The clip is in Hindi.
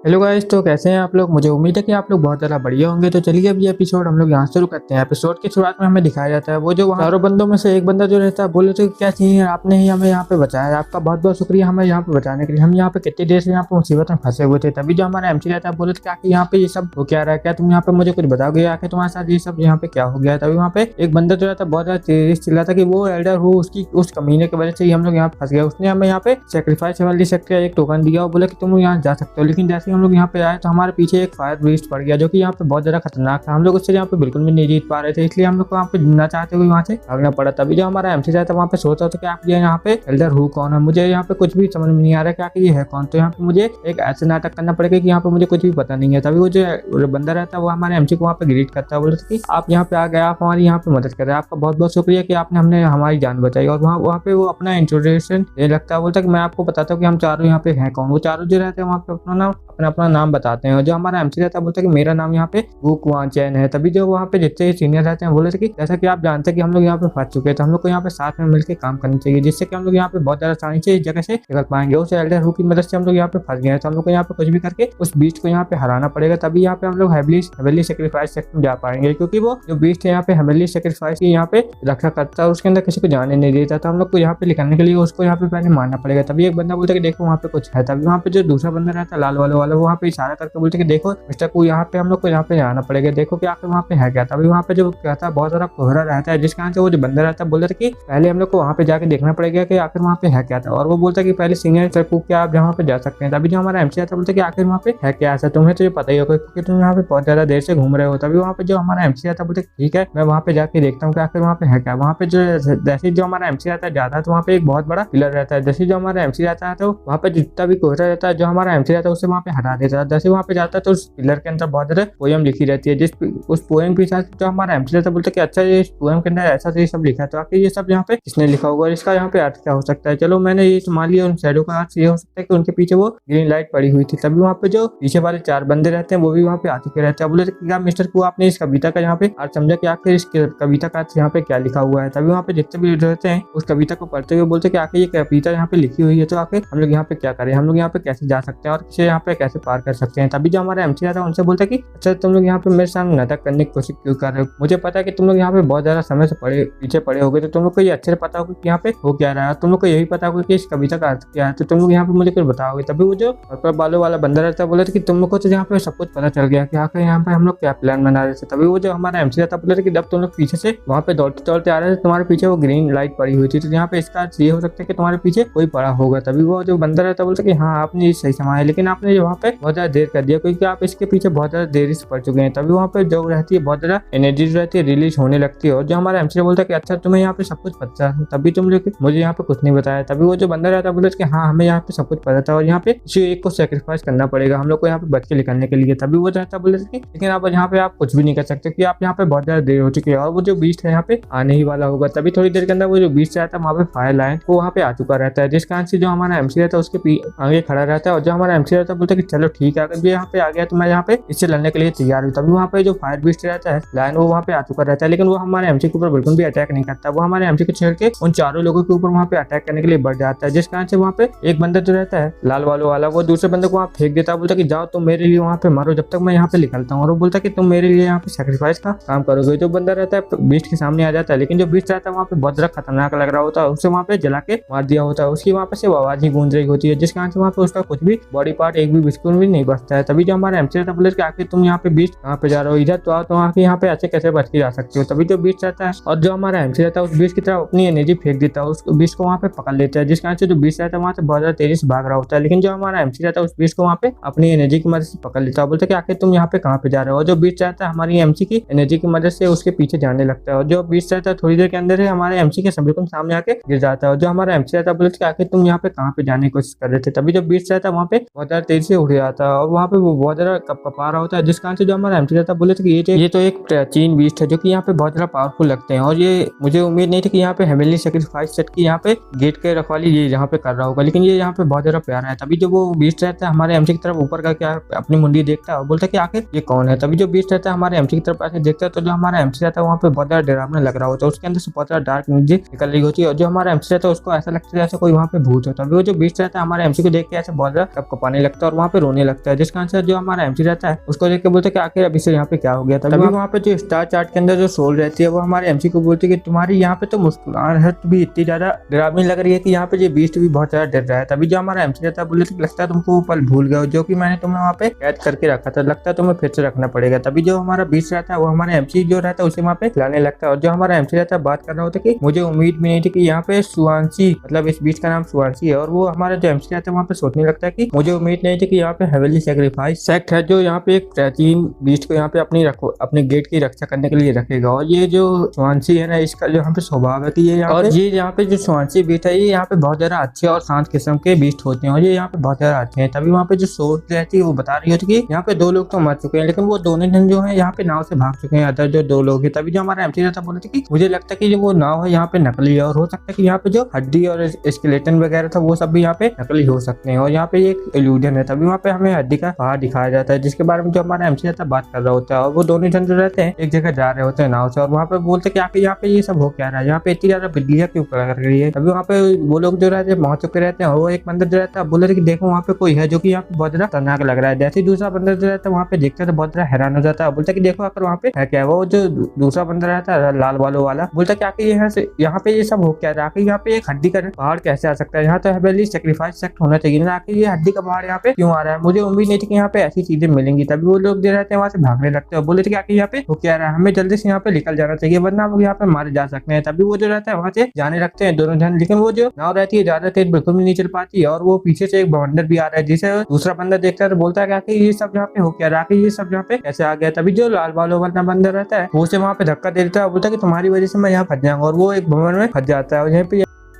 हेलो गाइस, तो कैसे हैं आप लोग। मुझे उम्मीद है कि आप लोग बहुत ज़्यादा बढ़िया होंगे। तो चलिए अब ये एपिसोड हम लोग यहाँ शुरू करते हैं। एपिसोड की शुरुआत में हमें दिखाया जाता है वो जो वहाँ चारों बंदों में से एक बंदा जो रहता है बोले तो क्या चाहिए, आपने ही हमें यहाँ पे बचाया, आपका बहुत बहुत शुक्रिया हमें यहाँ पे बचाने के लिए। हम यहाँ पे कितनी देर से यहाँ पे मुसीबत में फंसे हुए थे। तभी जो हमारा एमसी रहता है बोले तो क्या कि यहाँ पे ये सब हो क्या रहा है, क्या तुम यहाँ पे मुझे कुछ बताओगे आके तुम्हारे साथ ये सब यहाँ पे क्या हो गया है। तभी वहाँ पे एक बंदा जो रहता है बहुत ज़्यादा तेज चिल्ला था कि वो एल्डर हो उसकी उस कमीने की वजह से ही हम लोग यहाँ फंस गए। उसने हमें यहाँ पे सेक्रीफाइस वाली सेक्टर का एक टोकन दिया और बोला कि तुम यहाँ जा सकते हो। लेकिन जैसे ही हम लोग यहाँ पे आए तो हमारे पीछे एक फायर ब्रीस्ट पड़ गया जो कि यहाँ पे बहुत ज्यादा खतरनाक था। हम लोग उससे यहाँ पे बिल्कुल भी नहीं जीत पा रहे थे, इसलिए हम लोग को वहाँ पे जीतना चाहते हुए वहाँ से भागना पड़ा। तभी जो हमारा एमसी था वहाँ पे सोचा था कि आप ये यहाँ पे एल्डर हु कौन है, मुझे यहाँ पे कुछ भी समझ में नहीं आ रहा क्या कि ये है कौन। तो यहाँ पे मुझे एक ऐसे नाटक करना पड़ेगा कि यहाँ पे मुझे कुछ भी पता नहीं है। तभी वो जो बंदा रहता है वो हमारे एमसी को वहाँ पे ग्रीट करता है, बोलता है कि आप यहाँ पे आ गए, आप हमारी यहाँ पे मदद कर रहे हैं, आपका बहुत बहुत शुक्रिया कि आपने हमने हमारी जान बचाई। और वहाँ पे वो अपना इंट्रोडक्शन देने लगता है, बोलता है कि मैं आपको बताता हूँ कि हम चारों यहाँ पे हैं कौन। वो चारों जो रहते हैं वहाँ पे अपना नाम बताते हैं। और जो हमारा एमसी रहता है बोलता है कि मेरा नाम यहाँ पे वू कुआन चैन है। तभी जो वहाँ पे जितने सीनियर रहते हैं बोले थे कि जैसा कि आप जानते हैं कि हम लोग यहाँ पे फंस चुके हैं तो हम लोग को यहाँ पे साथ में मिलकर काम करना चाहिए, जिससे कि हम लोग यहाँ पे बहुत ज्यादा आसानी से इस जगह से निकल पाएंगे। उस एल्डर हु की मदद से हम लोग यहाँ पे फंस गए हैं तो हम लोग को यहाँ पे कुछ भी करके उस बीस्ट को यहाँ पे हराना पड़ेगा। तभी यहाँ पे हम लोग हेवनली सेक्रीफाइस सेक्टर में जा पाएंगे, क्योंकि वो जो बीस्ट है यहाँ पे हेवनली सेक्रीफाइस की यहाँ पे रक्षा करता है और उसके अंदर किसी को जाने नहीं देता। तो हम लोग को यहाँ पे निकलने के लिए उसको यहाँ पे पहले मारना पड़ेगा। तभी एक बंदा बोलता है कि देखो वहाँ पे कुछ है। तभी वहाँ पे जो दूसरा बंदा रहता है लाल वाला वो वहाँ पे इशारा करके बोलते कि देखो मिस्टर को यहाँ पे हम लोग को यहाँ पे जाना पड़ेगा, देखो कि आखिर वहाँ पे है क्या। तभी वहाँ पे जो कहता है बहुत सारा कोहरा रहता है, जिस कारण से वो जो बंदा रहता है बोलता है कि पहले हम लोग को वहाँ पे जाके देखना पड़ेगा कि आखिर वहाँ पे है क्या था। और वो बोलता है कि पहले सीनियर सर को क्या आप जहाँ पे जा सकते हैं। तभी जो हमारा एमसी आता है बोलता है कि आखिर वहाँ पे है क्या ऐसा, तुम्हें तो ये पता ही होगा क्योंकि तुम यहाँ पे बहुत ज्यादा देर से घूम रहे हो। तभी वहाँ पे जो हमारा एमसी आता है बोलते ठीक है मैं वहाँ पे जाके देखता हूँ कि आखिर वहाँ पे है क्या। वहाँ पे जो जैसे जो हमारा एमसी आता है जाता है तो वहाँ पे एक बहुत बड़ा पिलर रहता है। जैसे जो हमारा एमसी आता है तो वहाँ पे जितना भी कोहरा रहता है जो हमारा एमसी रहता है उससे वहाँ पे हटा देता है। जैसे वहाँ पे जाता है तो उस पिलर के अंदर बहुत ज्यादा पोयम लिखी रहती है, जिस उस पोयम के साथ जो हमारा एमसी रहता है बोलता है कि अच्छा ये पोयम के अंदर ऐसा ये सब लिखा है तो आखिर ये सब यहाँ पे किसने लिखा होगा और इसका यहाँ पे अर्थ क्या हो सकता है। चलो मैंने ये मान लिया, उन शैडो का अर्थ ये हो सकता है कि उनके पीछे वो ग्रीन लाइट पड़ी हुई थी। तभी वहाँ पे जो पीछे वाले चार बंदे रहते हैं वो भी वहाँ पे आ चुके रहते हैं। बोले क्या मिस्टर को आपने इस कविता का यहाँ पे अर्थ समझा कि आखिर इस कविता का अर्थ यहाँ पे क्या लिखा हुआ है। तभी वहाँ पे जितने भी रहते हैं उस कविता को पढ़ते हुए बोलते कि आखिर ये कविता यहाँ पे लिखी हुई है तो आखिर हम लोग यहाँ पे क्या करें, हम लोग यहाँ पे कैसे जा सकते हैं और किसे यहाँ पे कैसे पार कर सकते हैं। तभी जो हमारा एमसी रहता है उनसे बोलता है कि अच्छा तुम लोग यहाँ पे मेरे सामने नाटक करने की कोशिश क्यों कर रहे हो, मुझे पता है कि तुम लोग यहाँ पे बहुत ज्यादा समय से पीछे पड़े होगे तो तुम लोग को ये अच्छे से पता होगा कि यहाँ पे हो क्या रहा है, तुम लोग को यही पता होगा कि इस कविता का अर्थ क्या है, तो तुम लोग यहाँ पे मुझे कुछ बताओगे। तभी वो जो पर्पल बालों वाला बंदा रहता है बोला था कि तुम लोग को तो यहाँ पे सब कुछ पता चल गया कि आखिर यहाँ पे हम लोग क्या प्लान बना रहे थे। तभी वो जो हमारा एमसी रहता बोला था कि जब तुम लोग पीछे से वहाँ पे दौड़ते दौड़ते आ रहे थे तुम्हारे पीछे वो ग्रीन लाइट पड़ी हुई थी तो यहाँ पे इसका अर्थ ये हो सकता है कि तुम्हारे पीछे कोई पड़ा होगा। तभी वो जो बंदा रहता बोलता कि हाँ आपने सही समाया, लेकिन आपने वहाँ पे बहुत ज्यादा देर कर दिया क्योंकि आप इसके पीछे बहुत ज्यादा देरी से पड़ चुके हैं। तभी वहाँ पे जो रहती है बहुत ज्यादा एनर्जी रहती है रिलीज होने लगती है। और जो हमारा एमसी बोलता है कि अच्छा तुम्हें यहाँ पे सब कुछ पता है, तभी तुम लोग मुझे यहाँ पे कुछ नहीं बताया। तभी वो जो बंदा रहता है बोलता है कि हाँ हमें यहाँ पे सब कुछ पता था और यहाँ पे किसी एक को सेक्रीफाइस करना पड़ेगा हम लोग को यहाँ पे बच के निकलने के लिए। तभी वो रहता बोले कि लेकिन आप यहाँ पे आप कुछ भी नहीं कर सकते कि आप यहाँ पे बहुत ज्यादा देर हो चुकी है और वो जो बीस्ट है यहाँ पे आने ही वाला होगा। तभी थोड़ी देर के अंदर वो जो बीस्ट रहता है वहाँ पे फायर लाइन वो वहाँ पे आ चुका रहता है, जिस कारण से जो हमारा एमसी रहता है उसके आगे खड़ा रहता है। और जो हमारा एमसी रहता है बोलता है कि चलो ठीक है अगर ये यहाँ पे आ गया तो मैं यहाँ पे इससे लड़ने के लिए तैयार हूँ। तभी वहाँ पे जो फायर बीस्ट रहता है लाइन वो वहाँ पे आ चुका रहता है, लेकिन वो हमारे एमसी के ऊपर बिल्कुल भी अटैक नहीं करता। वो हमारे एमसी को छेड़ के उन चारों लोगों के ऊपर वहाँ पे अटैक करने के लिए बढ़ जाता है, जिस कारण से वहाँ पे एक बंदा जो रहता है लाल वालों वाला वो दूसरे बंदे को वहाँ फेंक देता है, बोलता कि जाओ तुम मेरे लिए वहाँ पे मारो जब तक मैं यहाँ पे निकलता हूँ। और वो बोलता कि तुम मेरे लिए यहाँ पे सेक्रीफाइस का काम करोगे। जो बंदा रहता है बीस्ट के सामने आ जाता है, लेकिन जो बीस्ट रहता है वहाँ पे बहुत ज्यादा खतरनाक लग रहा होता है, उसे वहाँ पे जला के मार दिया होता है। उसकी वहाँ पे सिर्फ आवाज ही गूंज रही होती है, जिस कारण से वहाँ पे उसका कुछ भी बॉडी पार्ट एक भी बिस्कुट भी नहीं बचता है। तभी जो हमारा एमसी रहता है बोले कि आखिर तुम यहाँ पे बीस्ट कहाँ पे जा रहे हो, इधर तो आओ, तो आके यहाँ पे ऐसे कैसे बच के जा सकते हो। तभी जो बीस्ट रहता है और जो हमारा एमसी रहता है उस बीस्ट की तरफ अपनी एनर्जी फेंक देता है, उस बीस्ट को वहाँ पे पकड़ लेता है, जिस कारण से जो बीस्ट रहता है वहाँ से बहुत ज्यादा तेजी से भाग रहा होता है। लेकिन जो हमारा एमसी रहता है उस बीस्ट को वहाँ पे अपनी एनर्जी की मदद से पकड़ लेता है, बोलता है कि आखिर तुम यहाँ पे कहाँ पे जा रहे हो। जो बीस्ट रहता है हमारी एमसी की एनर्जी की मदद से उसके पीछे जाने लगता है और जो बीस्ट रहता है थोड़ी देर के अंदर ही हमारे एमसी के बिल्कुल सामने आके गिर जाता है। और जो हमारा एमसी रहता है बोलता है कि आखिर तुम यहाँ पे कहाँ पे जाने की कोशिश कर रहे थे। तभी जो बीस्ट रहता है वहाँ पे बहुत ज्यादा तेजी से उड़ जाता है और वहाँ पे वो बहुत ज्यादा कपा रहा होता है, जिस कारण से जो हमारा एमसी रहता है बोले कि ये तो एक प्राचीन बीस्ट है जो कि यहाँ पे बहुत ज्यादा पावरफुल लगते हैं और ये मुझे उम्मीद नहीं थी कि यहाँ पे हेवनली सेक्रीफाइस सेट की यहाँ पे गेट के रखवाली ये यहाँ पे कर रहा होगा, लेकिन ये यहाँ पे बहुत ज्यादा प्यारा है। तभी जो वो बीस्ट रहता है हमारे एमसी की तरफ ऊपर का क्या अपनी मुंडी देखता है और बोलता है कि आखिर ये कौन है। तभी जो बीस्ट रहता है हमारे एमसी की तरफ ऐसे देखता है तो जो हमारा एमसी रहता है वहाँ पे बहुत ज्यादा डरावना लग रहा होता है, उसके अंदर से बहुत ज्यादा डार्क एनर्जी निकल रही होती है और जो हमारा एमसी रहता है उसको ऐसा लगता है जैसे कोई वहाँ पे भूत होता है। वो जो बीस्ट रहता है हमारे एमसी को देख के ऐसे बहुत ज्यादा कपकपाने लगता है और वहाँ पे रोने लगता है, जिसका आंसर जो हमारा एमसी रहता है उसको देख के बोलते हैं कि आखिर अभी से यहाँ पे क्या हो गया। तभी वहाँ पे जो स्टार चार्ट के अंदर जो सोल रहती है वो हमारे एमसी को बोलती है कि तुम्हारी यहाँ पे तो मुस्कुराहट भी इतनी ज्यादा डरावनी लग रही है कि यहाँ पे जो बीस्ट भी बहुत ज्यादा डर रहा है। तभी जो हमारा एमसी रहता है बोले तो लगता है तुमको वो पल भूल गए हो जो कि मैंने तुम्हें वहाँ पे कैद करके रखा था, लगता है तुम्हें फिर से रखना पड़ेगा। तभी जो हमारा बीस्ट रहता है वो हमारा एमसी जो रहता है उसे वहाँ पे खिलाने लगता है, और जो हमारा एमसी रहता है बात कर रहा होता है कि मुझे उम्मीद भी नहीं थी कि यहाँ पे सुवांशी, मतलब इस बीच का नाम सुवांशी है, और वो हमारा जो एमसी रहता है वहाँ पे सोचने लगता है कि मुझे उम्मीद नहीं थी कि यहाँ पे हेवनली सैक्रिफाइस सेक्ट है जो यहाँ पे एक प्राचीन बीस्ट को यहाँ पे अपने गेट की रक्षा करने के लिए रखेगा। और ये जो सुवांशी है ना, इसका जो यहाँ पे स्वभाव है कि ये यहाँ पे जो सुवांशी बीस्ट है ये यहाँ पे बहुत ज्यादा अच्छे और शांत किस्म के बीस्ट होते हैं, और ये यहाँ पे बहुत ज्यादा अच्छे हैं। तभी वहाँ पे जो सोच रहती है वो बता रही होती है कि यहाँ पे 2 लोग तो मर चुके हैं, लेकिन वो दोनों जन जो है यहाँ पे नाव से भाग चुके हैं, अदर जो 2 लोग हैं। तभी जो हमारा एमसी रहता बोले थे कि मुझे लगता है कि जो वो नाव है यहाँ पे नकली है, और हो सकता है कि यहाँ पे जो हड्डी और स्केलेटन वगैरह था वो सब भी यहाँ पे नकली हो सकते हैं, और यहाँ पे एक इल्यूजन है। तभी वहाँ पे हमें हड्डी का पहाड़ दिखाया जाता है जिसके बारे में जो हमारा एमसी रहता बात कर रहा होता है, और वो दोनों जन जो रहते हैं एक जगह जा रहे होते हैं नाव से, और वहाँ पे बोलते कि आखिर यहाँ पे ये सब हो क्या रहा है, यहाँ पे इतनी ज्यादा बिजलियां क्यों कर रही है। तभी वहाँ पे वो लोग जो रहते हैं पहुंच चुके रहते हैं, और वो एक बंदर जो रहता है बोले थे कि देखो वहाँ पे कोई है जो कि यहाँ पे बहुत ज्यादा खतरनाक लग रहा है। जैसे दूसरा बंदर जो रहता है वहाँ पे देखता है तो बहुत ज्यादा हैरान हो जाता है, बोलता है कि देखो आकर वहाँ पे है क्या। वो जो दूसरा बंदर रहता है लाल बालों वाला बोलता है कि आखिर यहाँ पे ये सब हो क्या रहा है, आखिर यहाँ पे एक हड्डी का पहाड़ कैसे आ सकता है, यहाँ तो हेवनली सैक्रिफाइस सेक्ट होना चाहिए ना, आखिर ये हड्डी का पहाड़ यहाँ पे क्यों आ रहा है, मुझे उम्मीद नहीं थी कि यहाँ पे ऐसी चीजें मिलेंगी। तभी वो लोग जो रहते हैं वहाँ से भागने लगते हैं, बोले थे कि आखिर यहाँ पे हो क्या रहा है, हमें जल्दी से यहाँ पे निकल जाना चाहिए वरना हम यहाँ पे मारे जा सकते हैं। तभी वो जो रहता है वहाँ से जाने लगते हैं दोनों जन, लेकिन वो जो नाव रहती है ज्यादा तेज बिल्कुल भी नहीं चल पाती, और वो पीछे से एक बवंडर भी आ रहा है जिसे दूसरा बंदर देखता है तो बोलता है कि आखिर ये सब यहाँ पे हो क्या रहा है, ये सब यहाँ पे कैसे आ गया। तभी जो लाल बालों वाला बंदर रहता है वो उसे वहाँ पे धक्का दे देता है, बोलता है कि तुम्हारी वजह से मैं यहाँ फंस जाऊंगा, और वो एक भवन में फंस जाता है, और यहाँ पे